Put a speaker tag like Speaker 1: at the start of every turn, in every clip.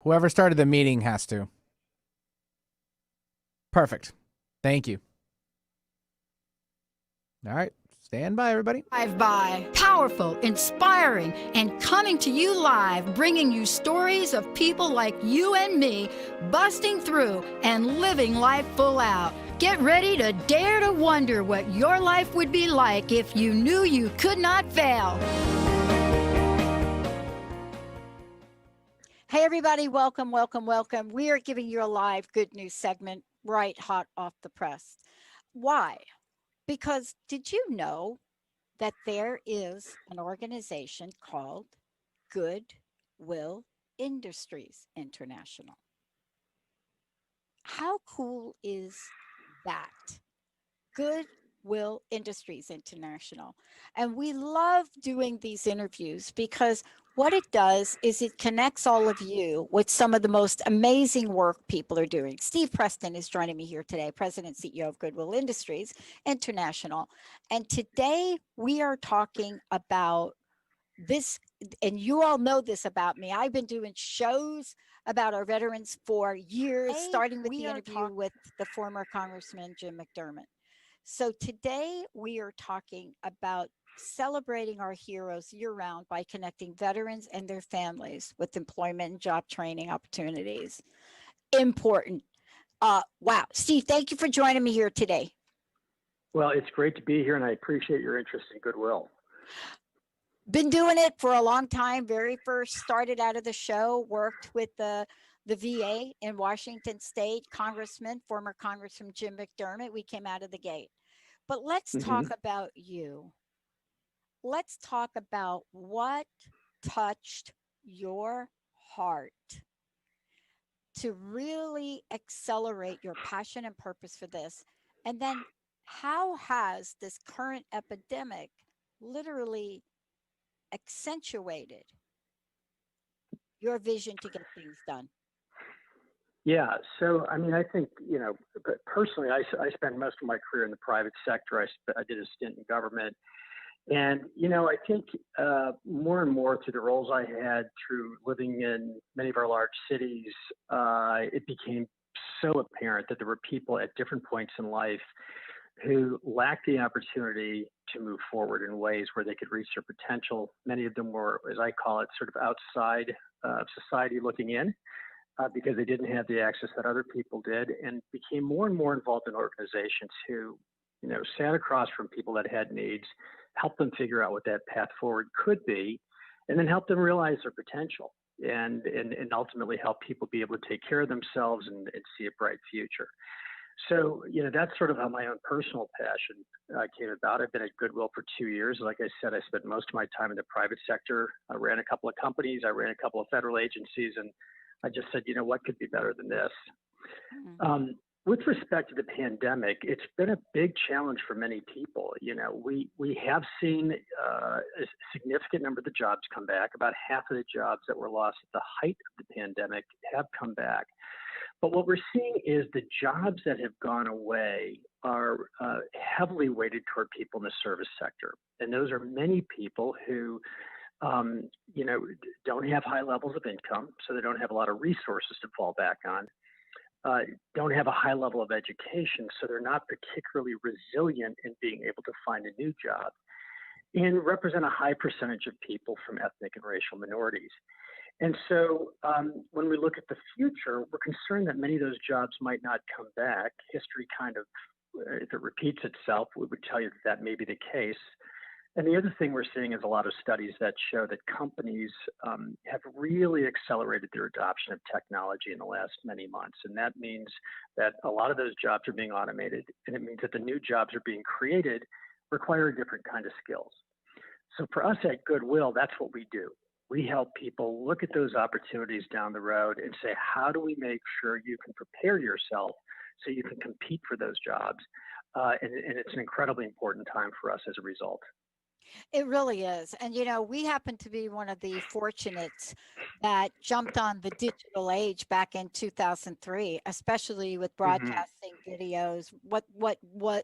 Speaker 1: Whoever started the meeting has to. Perfect. Thank you. All right. Stand by, everybody.
Speaker 2: Drive by, powerful, inspiring, and coming to you live, bringing you stories of people like you and me, busting through and living life full out. Get ready to dare to wonder what your life would be like if you knew you could not fail. Hey, everybody. Welcome, welcome, welcome. We are giving you a live good news segment right hot off the press. Why? Because did you know that there is an organization called Goodwill Industries International? How cool is that? Goodwill Industries International. And we love doing these interviews because what it does is it connects all of you with some of the most amazing work people are doing. Steve Preston is joining me here today, President and CEO of Goodwill Industries International. And today we are talking about this, and you all know this about me. I've been doing shows about our veterans for years, starting with the interview with the former Congressman Jim McDermott. So today we are talking about celebrating our heroes year-round by connecting veterans and their families with employment and job training opportunities. Important. Wow. Steve, thank you for joining me here today.
Speaker 3: Well, it's great to be here, and I appreciate your interest in Goodwill.
Speaker 2: Been doing it for a long time. Very first started out of the show, worked with the VA in Washington State, former Congressman Jim McDermott. We came out of the gate. But let's talk about you. Let's talk about what touched your heart to really accelerate your passion and purpose for this. And then how has this current epidemic literally accentuated your vision to get things done?
Speaker 3: Yeah. So, I mean, I think, but personally, I spent most of my career in the private sector. I did a stint in government. And, I think more and more through the roles I had through living in many of our large cities, it became so apparent that there were people at different points in life who lacked the opportunity to move forward in ways where they could reach their potential. Many of them were, as I call it, sort of outside of society looking in. Because they didn't have the access that other people did, and became more and more involved in organizations who, sat across from people that had needs, helped them figure out what that path forward could be, and then help them realize their potential and ultimately help people be able to take care of themselves and see a bright future. So, that's sort of how my own personal passion came about. I've been at Goodwill for 2 years. Like I said, I spent most of my time in the private sector. I ran a couple of companies. I ran a couple of federal agencies, and I just said, what could be better than this? With respect to the pandemic, it's been a big challenge for many people. We have seen a significant number of the jobs come back. About half of the jobs that were lost at the height of the pandemic have come back. But what we're seeing is the jobs that have gone away are heavily weighted toward people in the service sector. And those are many people who don't have high levels of income, so they don't have a lot of resources to fall back on, don't have a high level of education, so they're not particularly resilient in being able to find a new job, and represent a high percentage of people from ethnic and racial minorities. And so when we look at the future, we're concerned that many of those jobs might not come back. History kind of, if it repeats itself, we would tell you that may be the case. And the other thing we're seeing is a lot of studies that show that companies have really accelerated their adoption of technology in the last many months. And that means that a lot of those jobs are being automated. And it means that the new jobs are being created require a different kind of skills. So for us at Goodwill, that's what we do. We help people look at those opportunities down the road and say, how do we make sure you can prepare yourself so you can compete for those jobs? And it's an incredibly important time for us as a result.
Speaker 2: It really is. And, we happen to be one of the fortunates that jumped on the digital age back in 2003, especially with broadcasting videos, what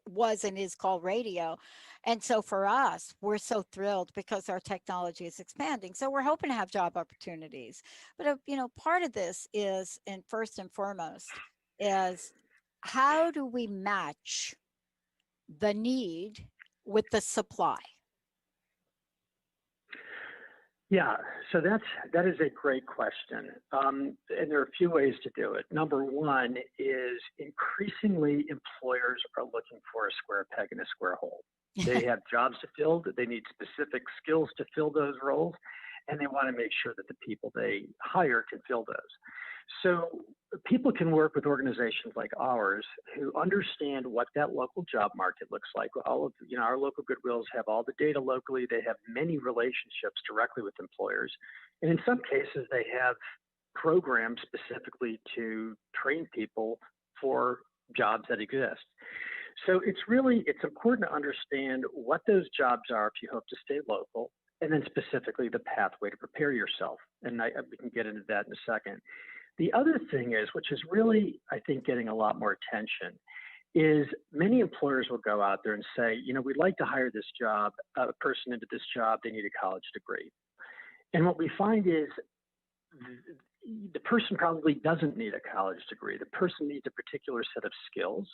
Speaker 2: was and is called radio. And so for us, we're so thrilled because our technology is expanding. So we're hoping to have job opportunities. But part of this is, and first and foremost, is how do we match the need with the supply?
Speaker 3: Yeah, so that is a great question, and there are a few ways to do it. Number one is increasingly employers are looking for a square peg in a square hole. They have jobs to fill, they need specific skills to fill those roles, and they want to make sure that the people they hire can fill those. So people can work with organizations like ours who understand what that local job market looks like. All of our local Goodwills have all the data locally. They have many relationships directly with employers, and in some cases they have programs specifically to train people for jobs that exist. So it's important to understand what those jobs are if you hope to stay local, and then specifically the pathway to prepare yourself. And we can get into that in a second. The other thing is, which is really, I think, getting a lot more attention, is many employers will go out there and say, we'd like to hire this person into this job, they need a college degree. And what we find is the person probably doesn't need a college degree. The person needs a particular set of skills.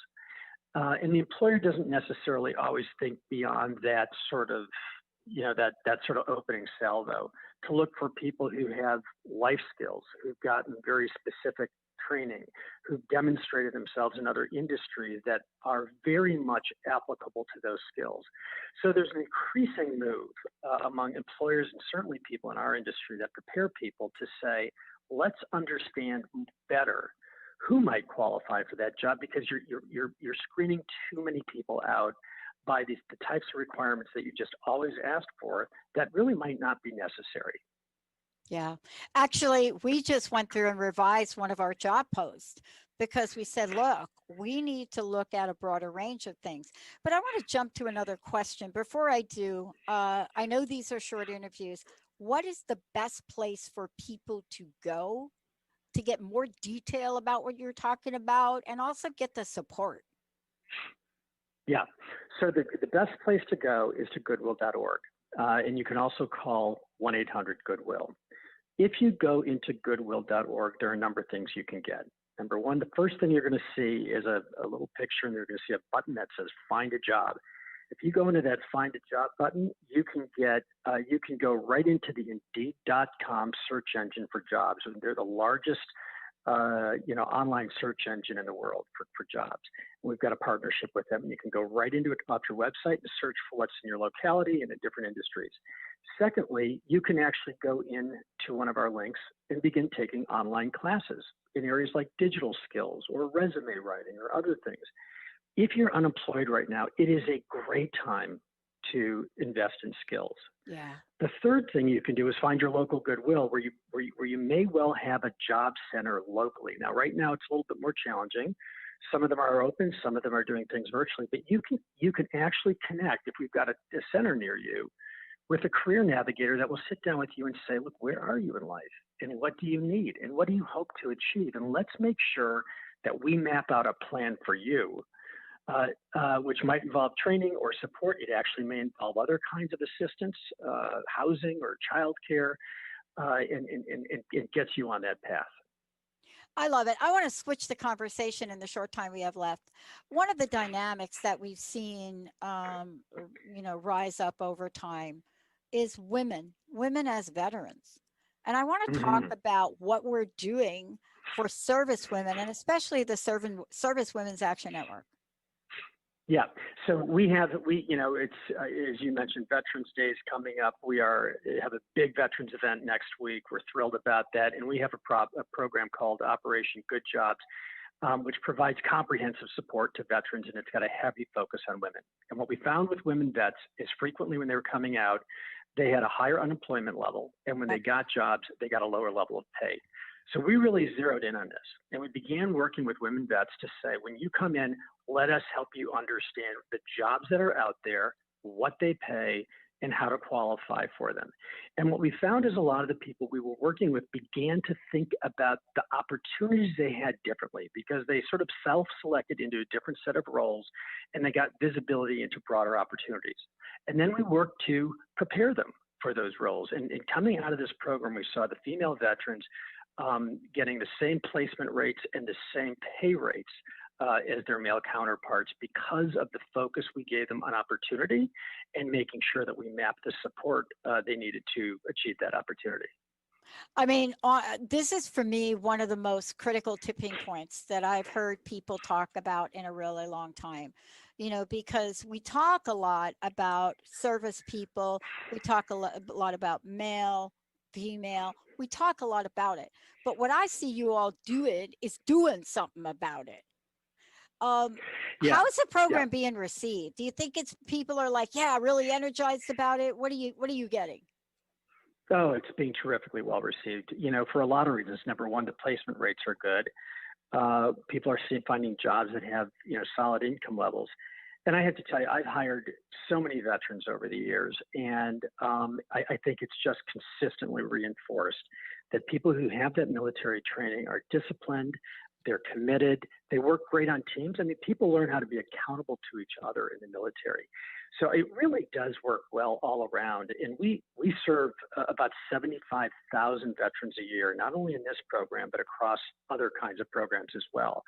Speaker 3: And the employer doesn't necessarily always think beyond that sort of that sort of opening salvo to look for people who have life skills, who've gotten very specific training, who've demonstrated themselves in other industries that are very much applicable to those skills. So there's an increasing move among employers and certainly people in our industry that prepare people to say, let's understand better who might qualify for that job, because you're screening too many people out by the types of requirements that you just always asked for that really might not be necessary.
Speaker 2: Yeah. Actually, we just went through and revised one of our job posts because we said, look, we need to look at a broader range of things. But I want to jump to another question. Before I do, I know these are short interviews. What is the best place for people to go to get more detail about what you're talking about and also get the support?
Speaker 3: Yeah. So the best place to go is to goodwill.org. And you can also call 1-800-GOODWILL. If you go into goodwill.org, there are a number of things you can get. Number one, the first thing you're going to see is a little picture, and you're going to see a button that says Find a Job. If you go into that Find a Job button, you can go right into the Indeed.com search engine for jobs. And they're the largest online search engine in the world for jobs. And we've got a partnership with them, and you can go right into it off your website and search for what's in your locality and in different industries. Secondly, you can actually go into one of our links and begin taking online classes in areas like digital skills or resume writing or other things. If you're unemployed right now, it is a great time to invest in skills.
Speaker 2: Yeah.
Speaker 3: The third thing you can do is find your local Goodwill where you may well have a job center locally. Now, right now, it's a little bit more challenging. Some of them are open, some of them are doing things virtually, but you can actually connect, if we've got a center near you, with a career navigator that will sit down with you and say, look, where are you in life? And what do you need? And what do you hope to achieve? And let's make sure that we map out a plan for you, which might involve training or support. It actually may involve other kinds of assistance, housing or childcare, and it gets you on that path.
Speaker 2: I love it. I want to switch the conversation in the short time we have left. One of the dynamics that we've seen, rise up over time is women as veterans. And I want to talk about what we're doing for service women, and especially the Service Women's Action Network.
Speaker 3: Yeah, so it's as you mentioned, Veterans Day is coming up. We have a big veterans event next week. We're thrilled about that, and we have a program called Operation Good Jobs, which provides comprehensive support to veterans, and it's got a heavy focus on women. And what we found with women vets is frequently when they were coming out, they had a higher unemployment level, and when they got jobs, they got a lower level of pay. So we really zeroed in on this, and we began working with women vets to say, when you come in, let us help you understand the jobs that are out there, what they pay, and how to qualify for them. And what we found is a lot of the people we were working with began to think about the opportunities they had differently because they sort of self-selected into a different set of roles and they got visibility into broader opportunities. And then we worked to prepare them for those roles. And coming out of this program, we saw the female veterans getting the same placement rates and the same pay rates as their male counterparts because of the focus we gave them on opportunity and making sure that we mapped the support they needed to achieve that opportunity.
Speaker 2: I mean, this is for me one of the most critical tipping points that I've heard people talk about in a really long time, you know, because we talk a lot about service people, we talk a lot about male, female, we talk a lot about it. But what I see you all doing is doing something about it.
Speaker 3: Yeah.
Speaker 2: How is the program being received? Do you think it's people are like, yeah, really energized about it? What are you getting?
Speaker 3: Oh, it's being terrifically well received. You know, for a lot of reasons. Number one, the placement rates are good. People are finding jobs that have, you know, solid income levels. And I have to tell you, I've hired so many veterans over the years, and I think it's just consistently reinforced that people who have that military training are disciplined, they're committed, they work great on teams. I mean, people learn how to be accountable to each other in the military. So it really does work well all around. And we serve about 75,000 veterans a year, not only in this program, but across other kinds of programs as well.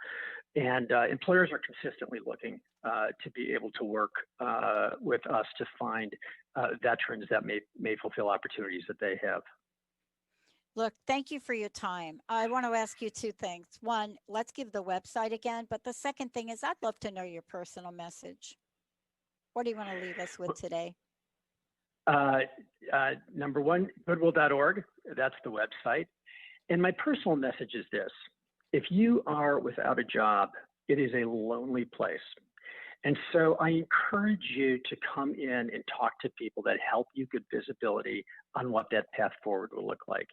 Speaker 3: And employers are consistently looking to be able to work with us to find veterans that may fulfill opportunities that they have.
Speaker 2: Look, thank you for your time. I want to ask you two things. One, let's give the website again. But the second thing is I'd love to know your personal message. What do you want to leave us with today?
Speaker 3: Number one, goodwill.org. That's the website. And my personal message is this. If you are without a job, it is a lonely place. And so I encourage you to come in and talk to people that help you get visibility on what that path forward will look like.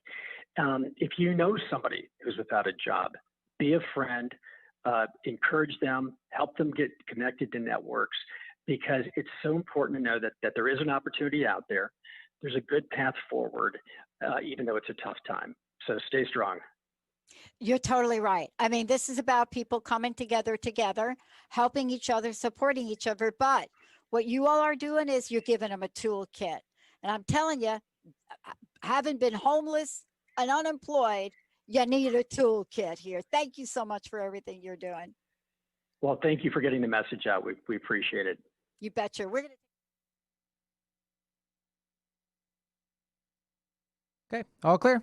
Speaker 3: If you know somebody who's without a job, be a friend, encourage them, help them get connected to networks, because it's so important to know that there is an opportunity out there. There's a good path forward, even though it's a tough time. So stay strong.
Speaker 2: You're totally right. I mean, this is about people coming together, helping each other, supporting each other. But what you all are doing is you're giving them a toolkit. And I'm telling you, having been homeless and unemployed, you need a toolkit here. Thank you so much for everything you're doing.
Speaker 3: Well, thank you for getting the message out. We appreciate it.
Speaker 2: You betcha. We're going to.
Speaker 1: Okay, all clear.